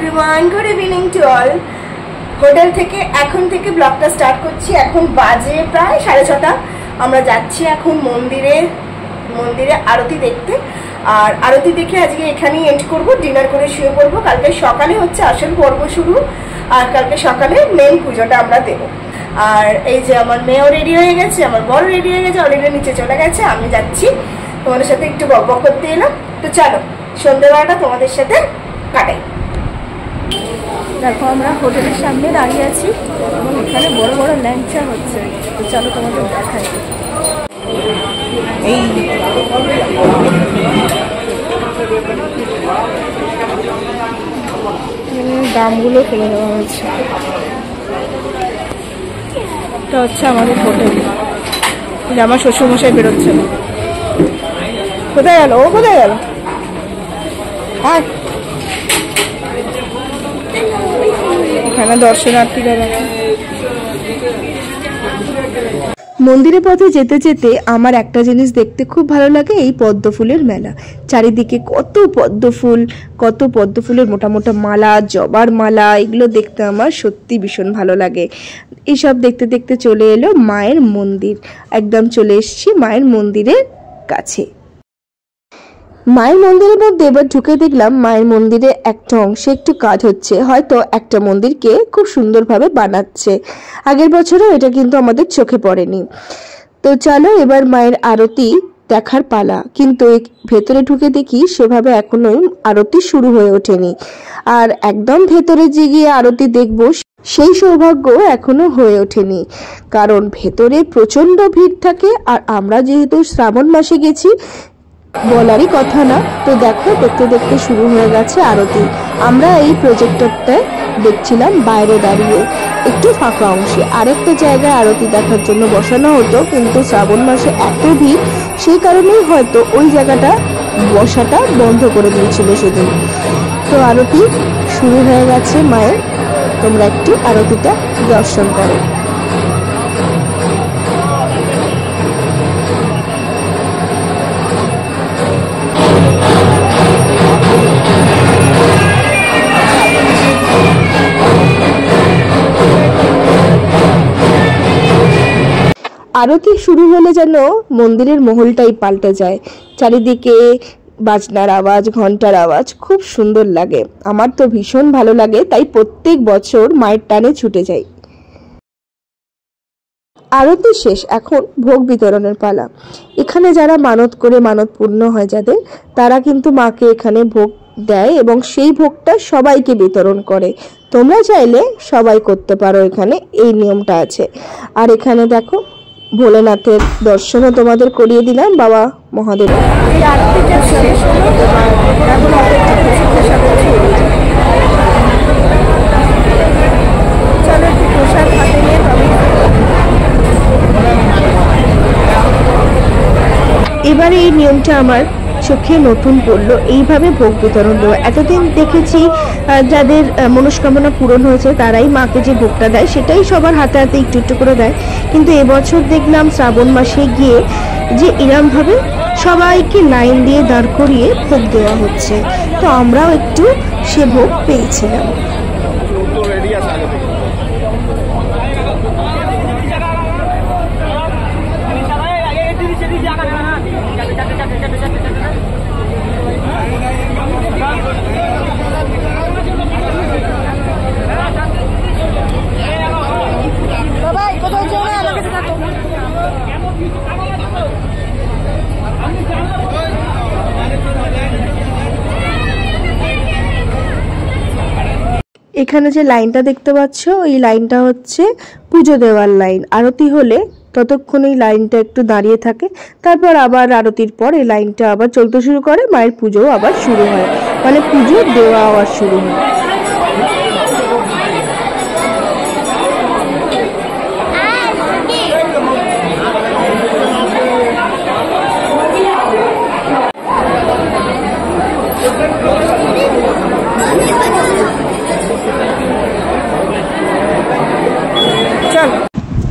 Everyone, good evening to all. Hotel থেকে এখন থেকে ব্লগটা স্টার্ট করছি। এখন বাজে প্রায় 6:30। আমরা যাচ্ছি এখন মন্দিরে আরতি দেখতে। আর আরতি দেখে আজকে এখানেই এন্ড করব, ডিনার করে শুয়ে পড়বো। কালকে সকালে হচ্ছে আসল পর্ব শুরু, আর কালকে সকালে মেন পুজোটা আমরা দেবো। আর এই যে আমার মেয়েও রেডি হয়ে গেছে, আমার বড় রেডি হয়ে গেছে, অলরেডি নিচে চলে গেছে। আমি যাচ্ছি, তোমাদের সাথে একটু বকবক করতে এলাম। তো চলো সন্ধ্যেবেলাটা তোমাদের সাথে কাটাই। দেখো আমরা হোটেলের সামনে দাঁড়িয়ে আছি এবং এখানে বড় বড় ল্যাংচা হচ্ছে। তো চলো তোমাদের দেখাই। এই দামগুলো ফেলে দেওয়া হয়েছে। এটা হচ্ছে আমাদের হোটেল। আমার শ্বশুরমশাই বেরোচ্ছে। কোথায় গেল ও? কোথায় গেল? হ্যাঁ, এখানে দর্শনার্থীরা আছে। মন্দিরের পথে যেতে যেতে আমার একটা জিনিস দেখতে খুব ভালো লাগে, এই পদ্ম ফুলের মেলা। চারিদিকে কত পদ্ম ফুলের মোটা মোটা মালা, জবার মালা, এগুলো দেখতে আমার সত্যি ভীষণ ভালো লাগে। এইসব দেখতে দেখতে চলে এলো মায়ের মন্দির। একদম চলে এসেছি মায়ের মন্দিরের কাছে। মায়ের মন্দিরের মধ্যে এবার ঢুকে দেখলাম মায়ের মন্দিরে একটা অংশে একটু কাজ হচ্ছে, হয়তো একটা মন্দিরকে খুব সুন্দরভাবে বানাচ্ছে। আগের বছরও এটা কিন্তু আমাদের চোখে পড়েনি। তো চলো এবার মায়ের আরতি দেখার পালা। কিন্তু ভেতরে ঢুকে দেখি সেভাবে এখনো আরতি শুরু হয়ে ওঠেনি। আর একদম ভেতরে যে গিয়ে আরতি দেখবো সেই সৌভাগ্য এখনো হয়ে ওঠেনি, কারণ ভেতরে প্রচন্ড ভিড় থাকে। আর আমরা যেহেতু শ্রাবণ মাসে গেছি, বলারই কথা না। তো দেখো দেখতে দেখতে শুরু হয়ে গেছে আরতি। আমরা এই প্রজেক্টরটায় দেখছিলাম বাইরে দাঁড়িয়ে একটু ফাঁকা অংশে। আরেকটা জায়গায় আরতি দেখার জন্য বসানো হতো, কিন্তু শ্রাবণ মাসে এত ভিড়, সেই কারণেই হয়তো ওই জায়গাটা বসাটা বন্ধ করে দিয়েছিল সেদিন। তো আরতি শুরু হয়ে গেছে মায়ের। তোমরা একটু আরতিটা দর্শন করো। আরতি শুরু হলে যেন মন্দিরের মহলটাই পাল্টে যায়। চারিদিকে বাজনার আওয়াজ, ঘন্টার আওয়াজ খুব সুন্দর লাগে। আমার তো ভীষণ ভালো লাগে, তাই প্রত্যেক বছর মায়ের টানে ছুটে যাই। আরতি শেষ, এখন ভোগ বিতরণের পালা। এখানে যারা মানত করে, মানত পূর্ণ হয় যাদের, তারা কিন্তু মাকে এখানে ভোগ দেয় এবং সেই ভোগটা সবাইকে বিতরণ করে। তোমরা চাইলে সবাই করতে পারো, এখানে এই নিয়মটা আছে। আর এখানে দেখো ভোলেনাথের দর্শনও তোমাদের করিয়ে দিলাম, বাবা মহাদেব। এই আরতিটা শেষ হলো, এখন অপেক্ষা প্রসাদের সাথে চলো একটু প্রসাদ হাতে নিয়ে তবে। এবারে এই নিয়মটা আমার চোখে নতুন পড়লো, এইভাবে ভোগ বিতরণ দেওয়া। এতদিন দেখেছি যাদের মনস্কামনা পূরণ হয়েছে তারাই মাকে যে ভোগটা দেয় সেটাই সবার হাতে হাতে একটু একটু করে দেয়। কিন্তু এবছর দেখলাম শ্রাবণ মাসে গিয়ে যে এরমভাবে সবাইকে লাইন দিয়ে দাঁড় করিয়ে ভোগ দেওয়া হচ্ছে। তো আমরাও একটু সে ভোগ পেয়েছিলাম। এখানে যে লাইনটা দেখতে পাচ্ছ, এই লাইনটা হচ্ছে পুজো দেওয়ার লাইন। আরতি হলে ততক্ষণ এই লাইনটা একটু দাঁড়িয়ে থাকে, তারপর আবার আরতির পর এই লাইনটা আবার চলতে শুরু করে, মায়ের পুজো আবার শুরু হয়, মানে পুজো দেওয়া আবার শুরু হয়।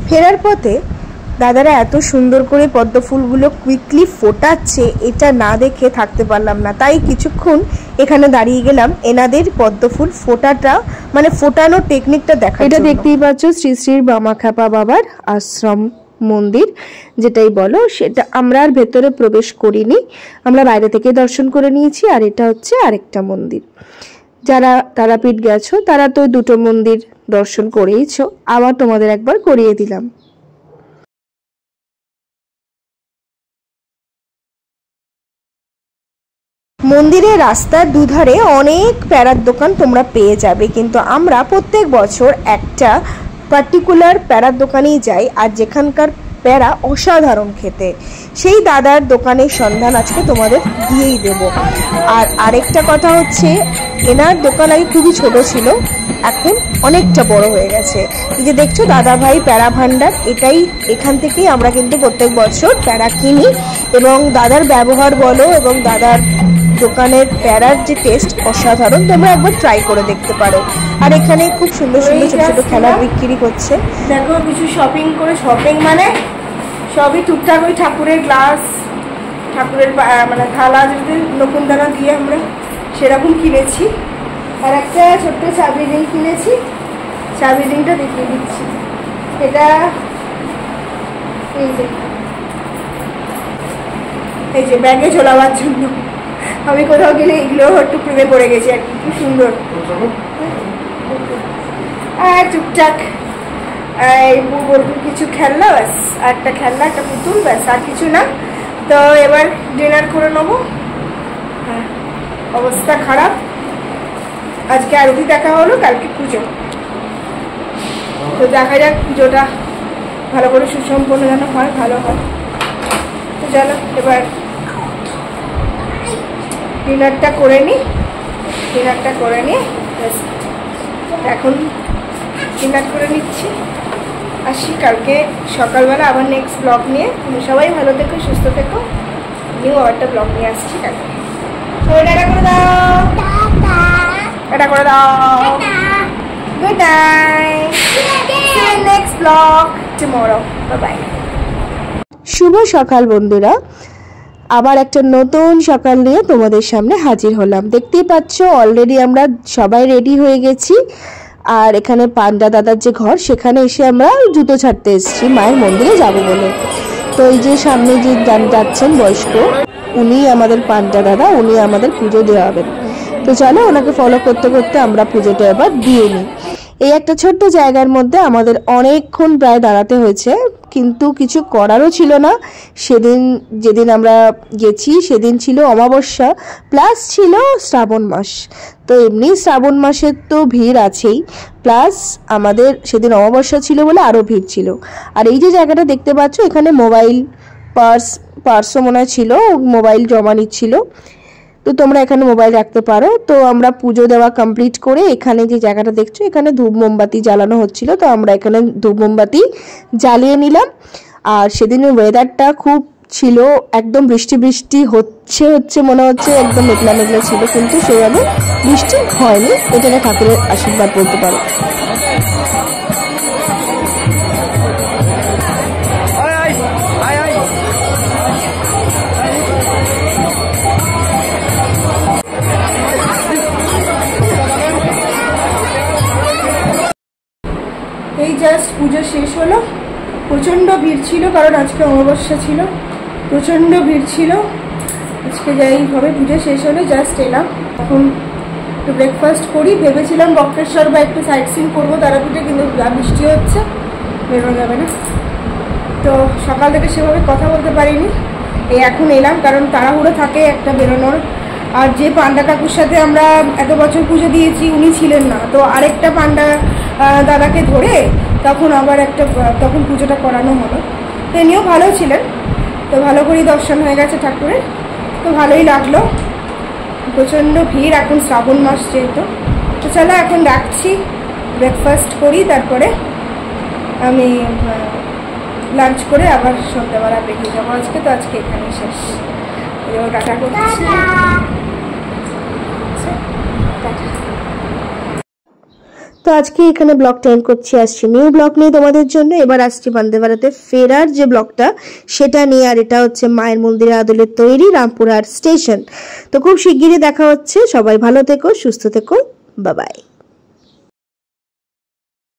ফেরার পথে দাদারা এত সুন্দর করে পদ্ম ফুলগুলো কুইকলি ফোটাচ্ছে, এটা না দেখে থাকতে পারলাম না, তাই কিছুক্ষণ এখানে দাঁড়িয়ে গেলাম এনাদের পদ্ম ফুল ফোটাটা মানে ফোটানোর টেকনিকটা দেখা। এটা দেখতেই পাচ্ছ শ্রী শ্রী বামাখ্যাপা বাবার আশ্রম মন্দির যেটাই বলো, সেটা আমরা আর ভেতরে প্রবেশ করিনি, আমরা বাইরে থেকে দর্শন করে নিয়েছি। আর এটা হচ্ছে আরেকটা মন্দির। যারা তারাপীঠ গেছো তারা তো দুটো মন্দির দর্শন করেইছো, আবার তোমাদের একবার করিয়ে দিলাম। মন্দিরের রাস্তার দুধারে অনেক প্যারার দোকান তোমরা পেয়ে যাবে, কিন্তু আমরা প্রত্যেক বছর একটা পার্টিকুলার প্যারার দোকানেই যাই, আর যেখানকার প্যারা অসাধারণ খেতে, সেই দাদার দোকানের সন্ধান আজকে তোমাদের দিয়েই দেব। আর আরেকটা কথা হচ্ছে, এনার দোকান আগে খুবই ছোট ছিল, এখন অনেকটা বড় হয়ে গেছে। এই যে দেখছো দাদা ভাই প্যারা ভান্ডার, এখান থেকেই আমরা কিন্তু প্রত্যেক বছর প্যারা কিনি, এবং দাদার ব্যবহার বলো এবং দাদার দোকানের প্যারার যে টেস্ট অসাধারণ, তোমরা একবার ট্রাই করে দেখতে পারো। আর এখানে খুব সুন্দর সুন্দর ছোট ছোট খেলা বিক্রি করছে। দেখো কিছু শপিং মানে সবই টুকটাক, ওই ঠাকুরের গ্লাস, ঠাকুরের মানে থালা যদি নকুন দানা দিয়ে আমরা সেরকম কিনেছি। আর একটা ছোট্ট চাবি রিং কিনেছি, চাবি রিংটা দেখিয়ে দিচ্ছি। এটা এই যে ব্যাগে ঝোলাবার জন্য, আমি কোথাও গেলে এগুলো একটু প্রেমে পড়ে গেছি আর কি, খুব সুন্দর। আর টুকটাক কিছু খেলনা, ব্যাস একটা খেলনা, একটা পুতুল, ব্যাস আর কিছু না। তো এবার ডিনার করে নেবো। হ্যাঁ, অবস্থা খারাপ, আজকে আরতি দেখা হলো, কালকে পুজো, তো দেখা যাক পুজোটা ভালো করে সুসম্পন্ন যেন হয়, ভালো হয়। তো চলো এবার ডিনারটা করে নিই, এখন ডিনার করে নিচ্ছি, আসি কালকে সকালবেলা আবার নেক্সট ব্লগ নিয়ে। তুমি সবাই ভালো থেকো, সুস্থ থেকো, নিউ একটা ব্লগ নিয়ে আসছি কালকে। টাটা করে দাও, টাটা করে দাও, good night, next blog tomorrow, bye bye. শুভ সকাল বন্ধুরা, আবার একটা নতুন সকাল নিয়ে তোমাদের সামনে হাজির হলাম। দেখতেই পাচ্ছ অলরেডি আমরা সবাই রেডি হয়ে গেছি, আর এখানে পান্ডা দাদার যে ঘর সেখানে এসে আমরা জুতো ছাড়তে এসেছি মায়ের মন্দিরে যাব বলে। তো এই যে সামনে যে যাচ্ছেন বয়স্ক, উনি আমাদের পান্ডা দাদা, উনি আমাদের পুজো দেওয়াবেন। তো চলো ওনাকে ফলো করতে করতে আমরা পুজোটা এবার দিয়ে নিই। এই একটা ছোট্ট জায়গার মধ্যে আমাদের অনেকক্ষণ প্রায় দাঁড়াতে হয়েছে, কিন্তু কিছু করারও ছিল না। যেদিন আমরা গেছি সেদিন ছিল অমাবস্যা, প্লাস ছিল শ্রাবণ মাস। তো এমনি শ্রাবণ মাসের তো ভিড় আছেই, প্লাস আমাদের সেদিন অমাবস্যা ছিল বলে আরও ভিড় ছিল। আর এই যে জায়গাটা দেখতে পাচ্ছ, এখানে মোবাইল পার্সও মনে ছিল, মোবাইল জমা নিচ্ছিল, তো তোমরা এখানে মোবাইল রাখতে পারো। তো আমরা পুজো দেওয়া কমপ্লিট করে এখানে যে জায়গাটা দেখছো, এখানে ধূপ মোমবাতি জ্বালানো হচ্ছিল, তো আমরা এখানে ধূপ মোমবাতি জ্বালিয়ে নিলাম। আর সেদিনের ওয়েদারটা খুব ছিল, একদম বৃষ্টি বৃষ্টি হচ্ছে মনে হচ্ছে, একদম মেঘলা মেঘলা ছিল, কিন্তু সেভাবে বৃষ্টি হয়নি, এটাকে ঠাকুরের আশীর্বাদ বলতে পারো। এই জাস্ট পুজো শেষ হলো, প্রচণ্ড ভিড় ছিল, কারণ আজকে অমাবস্যা ছিল, প্রচণ্ড ভিড় ছিল। আজকে যাই হবে, পুজো শেষ হলে জাস্ট এলাম, এখন একটু ব্রেকফাস্ট করি। ভেবেছিলাম বক্রেশ্বর বা একটু সাইট সিন করবো তারাপীঠে, কিন্তু বৃষ্টি হচ্ছে, বেরোনো যাবে না, তো সকাল থেকে সেভাবে কথা বলতে পারিনি। এই এখন এলাম, কারণ তাড়াহুড়ো থাকে একটা বেরোনোর। আর যে পান্ডা কাকুর সাথে আমরা এত বছর পুজো দিয়েছি উনি ছিলেন না, তো আরেকটা পান্ডা দাদাকে ধরে তখন পুজোটা করানো হলো। তো ইনিও ভালো ছিলেন, তো ভালো করেই দর্শন হয়ে গেছে ঠাকুরের, তো ভালোই লাগলো। প্রচণ্ড ভিড়, এখন শ্রাবণ মাস যেহেতু। তো চলো এখন রাখছি, ব্রেকফাস্ট করি, তারপরে আমি লাঞ্চ করে আবার সন্ধ্যাবেলা বেরিয়ে যাবো আজকে। তো আজকে এখানেই শেষ, টাটা করছি। তো তো আজকে এখানে ব্লগটা এন্ড করছি, আসছি নিউ ব্লগ নিয়ে তোমাদের জন্য। এবার আসছি বন্দে ভারতে ফেরার যে ব্লগটা সেটা নিয়ে, আর এটা হচ্ছে মায়ের মন্দিরের আদলে তৈরি রামপুরহাট স্টেশন। তো খুব শিগগিরই দেখা হচ্ছে, সবাই ভালো থেকো, সুস্থ থেকো, বাই বাই।